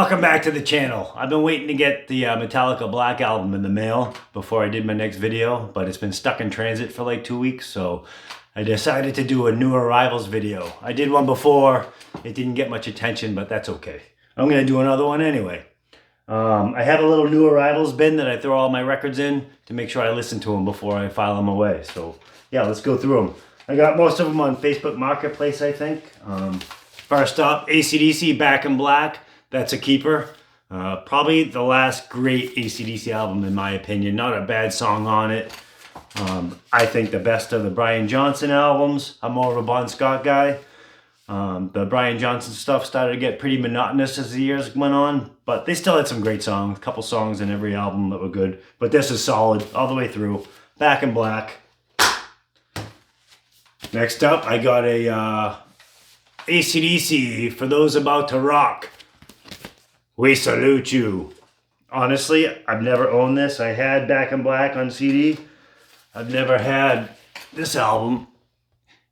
Welcome back to the channel. I've been waiting to get the Metallica Black album in the mail before I did my next video, but it's been stuck in transit for like 2 weeks, so I decided to do a new arrivals video. I did one before, it didn't get much attention, but that's okay. I'm gonna do another one anyway. I have a little new arrivals bin that I throw all my records in to make sure I listen to them before I file them away. So yeah, let's go through them. I got most of them on Facebook Marketplace, I think. First up, AC/DC Back in Black. That's a keeper. Probably the last great AC/DC album in my opinion. Not a bad song on it. I think the best of the Brian Johnson albums. I'm more of a Bon Scott guy. The Brian Johnson stuff started to get pretty monotonous as the years went on, but they still had some great songs. A couple songs in every album that were good, but this is solid all the way through. Back in Black. Next up, I got a AC/DC For Those About to Rock. We Salute You. Honestly, I've never owned this. I had Back in Black on CD. I've never had this album.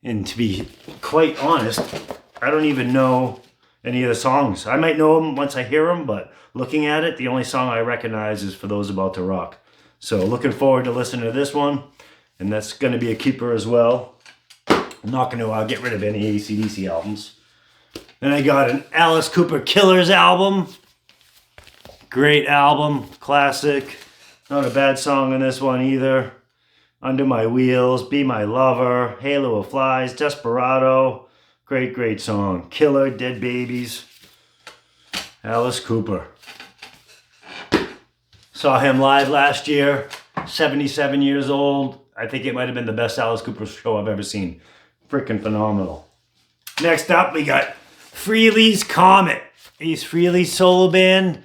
And to be quite honest, I don't even know any of the songs. I might know them once I hear them, but looking at it, the only song I recognize is For Those About to Rock. So looking forward to listening to this one. And that's going to be a keeper as well. I'm not going to get rid of any AC/DC albums. Then I got an Alice Cooper Killers album. Great album, classic. Not a bad song on this one either. Under My Wheels, Be My Lover, Halo of Flies, Desperado. Great, great song. Killer, Dead Babies. Alice Cooper. Saw him live last year, 77 years old. I think it might have been the best Alice Cooper show I've ever seen. Freaking phenomenal. Next up, we got Frehley's Comet. Ace Frehley's solo band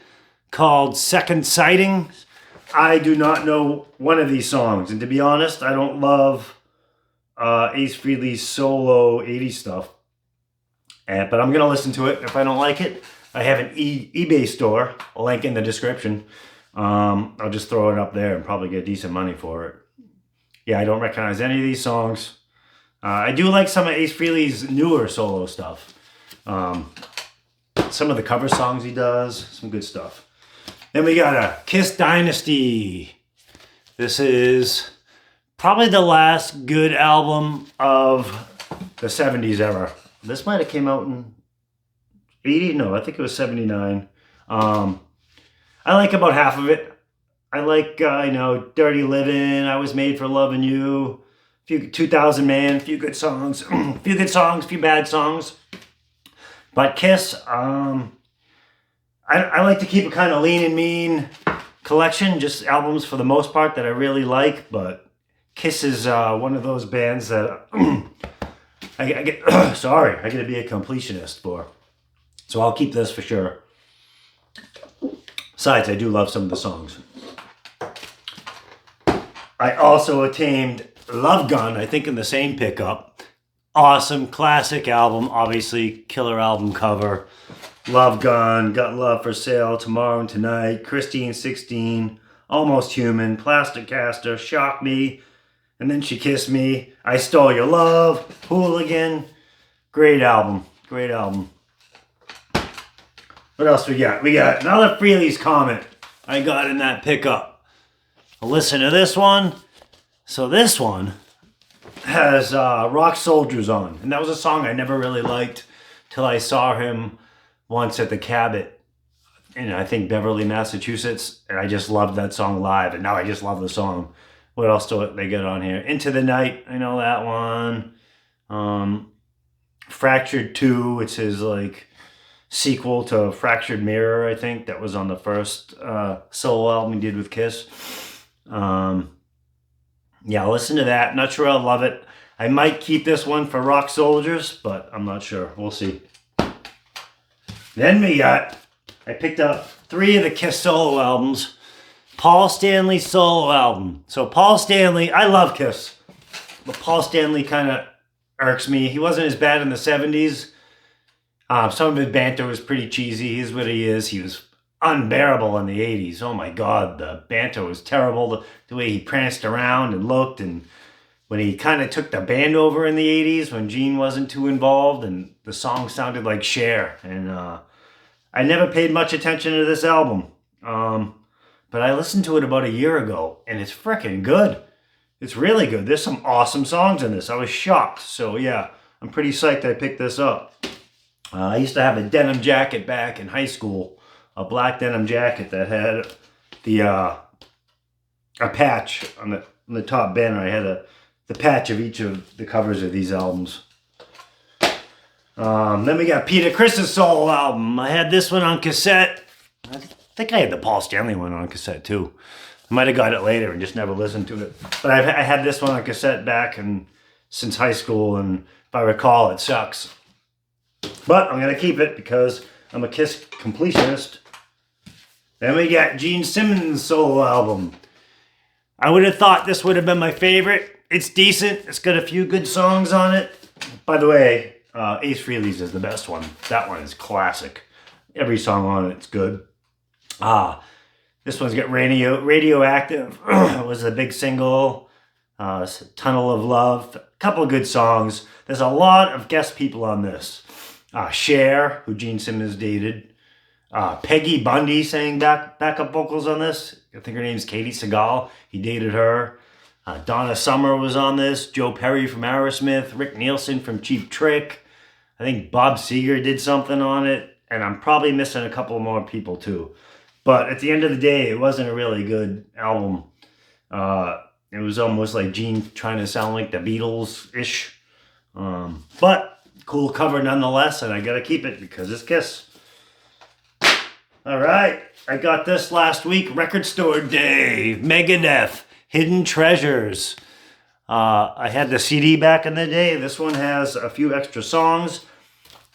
called Second Sighting. I do not know one of these songs, and to be honest, I don't love Ace Frehley's solo 80s stuff. But I'm gonna listen to it. If I don't like it, I have an eBay store, a link in the description. I'll just throw it up there and probably get decent money for it. Yeah, I don't recognize any of these songs. I do like some of Ace Frehley's newer solo stuff. Some of the cover songs he does, some good stuff. Then we got a Kiss Dynasty. This is probably the last good album of the 70s era. This might have came out in 80, no, I think it was 79. I like about half of it. I like, Dirty Livin', I Was Made for Loving You, 2000 Man, a few good songs, a few good songs, a few bad songs. But Kiss, I like to keep a kind of lean and mean collection, just albums for the most part that I really like, but Kiss is one of those bands that I get to be a completionist for. So I'll keep this for sure. Besides, I do love some of the songs. I also attained Love Gun, I think in the same pickup. Awesome, classic album, obviously, killer album cover. Love Gun, Got Love for Sale, Tomorrow and Tonight, Christine 16, Almost Human, Plastic Caster, Shock Me, and Then She Kissed Me, I Stole Your Love, Hooligan. Great album, great album. What else we got? We got another Frehley's Comet I got in that pickup. I'll listen to this one. So this one has Rock Soldiers on, and that was a song I never really liked till I saw him once at the Cabot in, I think, Beverly, Massachusetts, and I just loved that song live, and now I just love the song. What else do they get on here? Into the Night, I know that one. Fractured 2, it's his like sequel to Fractured Mirror, I think, that was on the first solo album he did with Kiss. Yeah, listen to that. Not sure I'll love it. I might keep this one for Rock Soldiers, but I'm not sure. We'll see. Then I picked up 3 of the Kiss solo albums. Paul Stanley's solo album. So Paul Stanley, I love Kiss, but Paul Stanley kind of irks me. He wasn't as bad in the 70s. Some of his banter was pretty cheesy. He's what he is. He was unbearable in the 80s. Oh my God, the banter was terrible. The way he pranced around and looked, and when he kind of took the band over in the 80s when Gene wasn't too involved and the song sounded like Cher. And I never paid much attention to this album. But I listened to it about a year ago, and it's freaking good. It's really good. There's some awesome songs in this. I was shocked. So yeah, I'm pretty psyched I picked this up. I used to have a denim jacket back in high school, a black denim jacket that had the a patch on the top banner. I had the patch of each of the covers of these albums. Then we got Peter Criss's solo album. I had this one on cassette. I think I had the Paul Stanley one on cassette too. I might have got it later and just never listened to it. But I had this one on cassette back since high school, and if I recall, it sucks. But I'm going to keep it because I'm a Kiss completionist. Then we got Gene Simmons' solo album. I would have thought this would have been my favorite. It's decent. It's got a few good songs on it. By the way, Ace Frehley's is the best one. That one is classic. Every song on it's good. This one's got Radioactive. It was a big single. Tunnel of Love. A couple of good songs. There's a lot of guest people on this. Cher, who Gene Simmons dated. Peggy Bundy sang backup vocals on this. I think her name's Katie Segal. He dated her. Donna Summer was on this. Joe Perry from Aerosmith. Rick Nielsen from Cheap Trick. I think Bob Seger did something on it. And I'm probably missing a couple more people too. But at the end of the day, it wasn't a really good album. It was almost like Gene trying to sound like the Beatles-ish. But cool cover nonetheless, and I gotta keep it because it's Kiss. All right, I got this last week, Record Store Day, Megadeth, Hidden Treasures. I had the CD back in the day. This one has a few extra songs.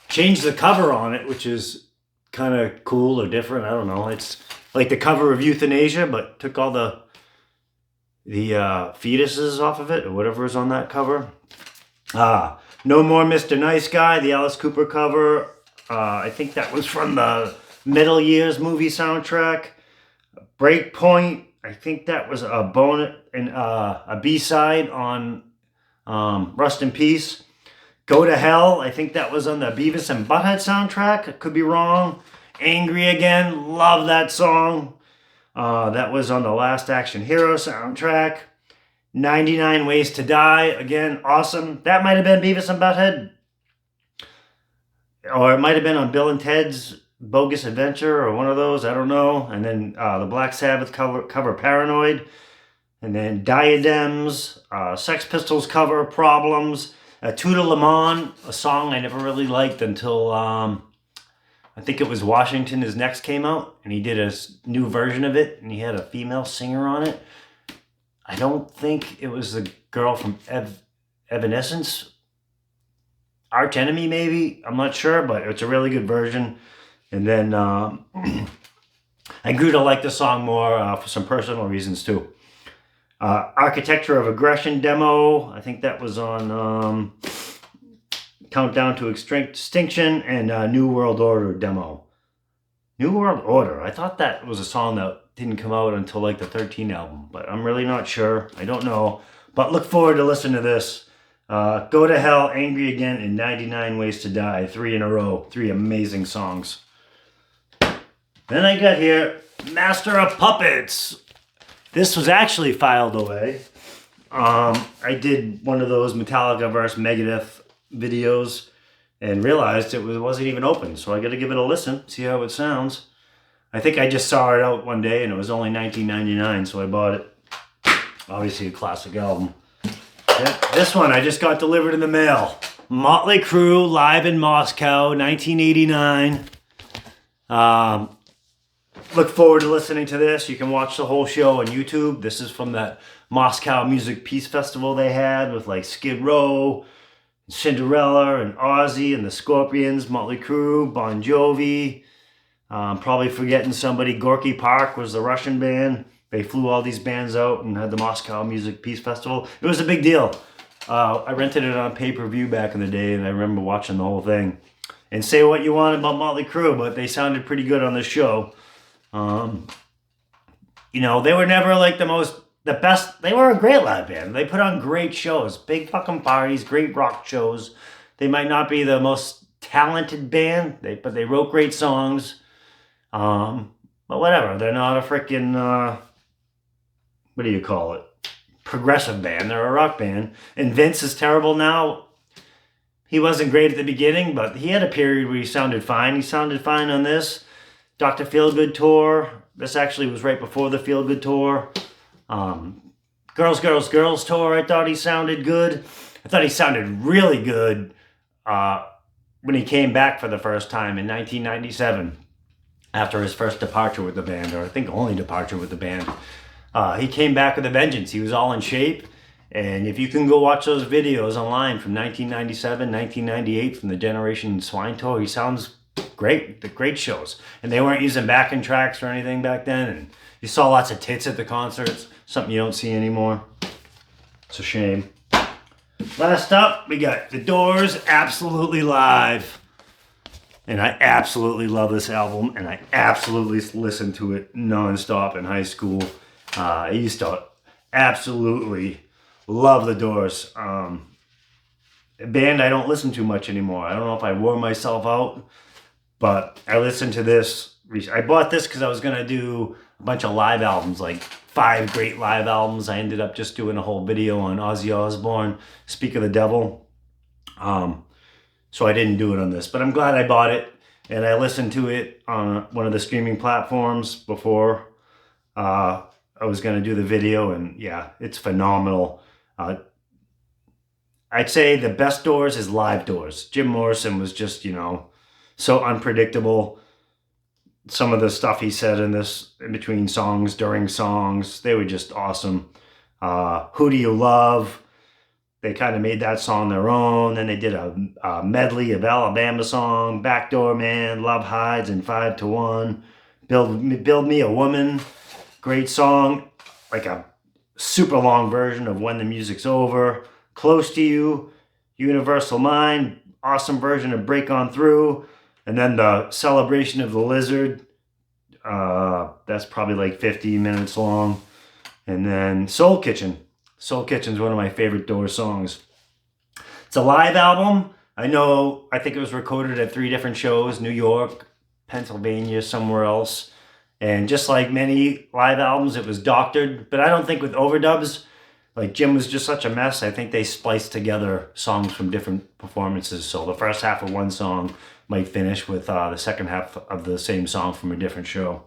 Changed the cover on it, which is kind of cool or different. I don't know. It's like the cover of Euthanasia, but took all the fetuses off of it or whatever is on that cover. No More Mr. Nice Guy, the Alice Cooper cover. I think that was from the Metal Years movie soundtrack. Breakpoint, I think that was a B-side on Rust in Peace. Go to Hell, I think that was on the Beavis and Butthead soundtrack. I could be wrong. Angry Again, love that song. That was on the Last Action Hero soundtrack. 99 Ways to Die, again, awesome. That might have been Beavis and Butthead. Or it might have been on Bill and Ted's Bogus Adventure or one of those, I don't know. And then the Black Sabbath cover Paranoid. And then Diadems, Sex Pistols cover Problems. Tout Le Monde, a song I never really liked until I think it was Washington Is Next came out. And he did a new version of it. And he had a female singer on it. I don't think it was the girl from Evanescence. Arch Enemy, maybe. I'm not sure, but it's a really good version. And then I grew to like the song more for some personal reasons, too. Architecture of Aggression demo. I think that was on Countdown to Extinction and New World Order demo. New World Order. I thought that was a song that didn't come out until like the 13 album, but I'm really not sure. I don't know. But look forward to listening to this. Go to Hell, Angry Again, and 99 Ways to Die. 3 in a row. 3 amazing songs. Then I got here, Master of Puppets. This was actually filed away. I did one of those Metallica vs. Megadeth videos and realized it wasn't even open. So I got to give it a listen, see how it sounds. I think I just saw it out one day and it was only $19.99, so I bought it. Obviously a classic album. This one I just got delivered in the mail. Motley Crue, live in Moscow, 1989. Look forward to listening to this. You can watch the whole show on YouTube. This is from that Moscow Music Peace Festival they had with like Skid Row, Cinderella, and Ozzy, and the Scorpions, Motley Crue, Bon Jovi. Probably forgetting somebody. Gorky Park was the Russian band. They flew all these bands out and had the Moscow Music Peace Festival. It was a big deal. I rented it on pay-per-view back in the day, and I remember watching the whole thing. And say what you want about Motley Crue, but they sounded pretty good on this show. You know, they were never like the best. They were a great live band. They put on great shows, big fucking parties, great rock shows. They might not be the most talented band, but they wrote great songs. But whatever, they're not a freaking, what do you call it? Progressive band. They're a rock band. And Vince is terrible now. He wasn't great at the beginning, but he had a period where he sounded fine. He sounded fine on this Dr. Feelgood tour. This actually was right before the Feelgood tour. Girls, Girls, Girls tour, I thought he sounded good. I thought he sounded really good when he came back for the first time in 1997 after his first departure with the band, or I think only departure with the band. He came back with a vengeance. He was all in shape. And if you can go watch those videos online from 1997, 1998 from the Generation Swine tour, he sounds great. The great shows. And they weren't using backing tracks or anything back then. And you saw lots of tits at the concerts. Something you don't see anymore. It's a shame. Last up, we got The Doors, Absolutely Live. And I absolutely love this album. And I absolutely listened to it nonstop in high school. I used to absolutely love The Doors. A band I don't listen to much anymore. I don't know if I wore myself out, but I listened to this. I bought this because I was going to do a bunch of live albums, like 5 great live albums. I ended up just doing a whole video on Ozzy Osbourne, Speak of the Devil. So I didn't do it on this, but I'm glad I bought it. And I listened to it on one of the streaming platforms before I was going to do the video. And yeah, it's phenomenal. I'd say the best Doors is live Doors. Jim Morrison was just, so unpredictable. Some of the stuff he said in between songs, during songs, they were just awesome. Who Do You Love? They kind of made that song their own. Then they did a medley of Alabama song, Backdoor Man, Love Hides, and 5 to 1. Build Me a Woman. Great song. Like a super long version of When the Music's Over. Close to You, Universal Mind, awesome version of Break On Through, and then the Celebration of the Lizard, that's probably like 50 minutes long, and then Soul Kitchen. Soul Kitchen's one of my favorite Doors songs. It's a live album. I think it was recorded at 3 different shows, New York, Pennsylvania, somewhere else, and just like many live albums, it was doctored, but I don't think with overdubs. Like, Jim was just such a mess. I think they spliced together songs from different performances. So the first half of one song might finish with the second half of the same song from a different show.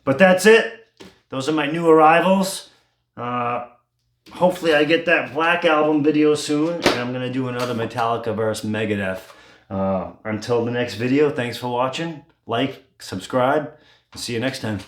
But that's it. Those are my new arrivals. Hopefully I get that Black Album video soon. And I'm going to do another Metallica versus Megadeth. Until the next video, thanks for watching. Like, subscribe, and see you next time.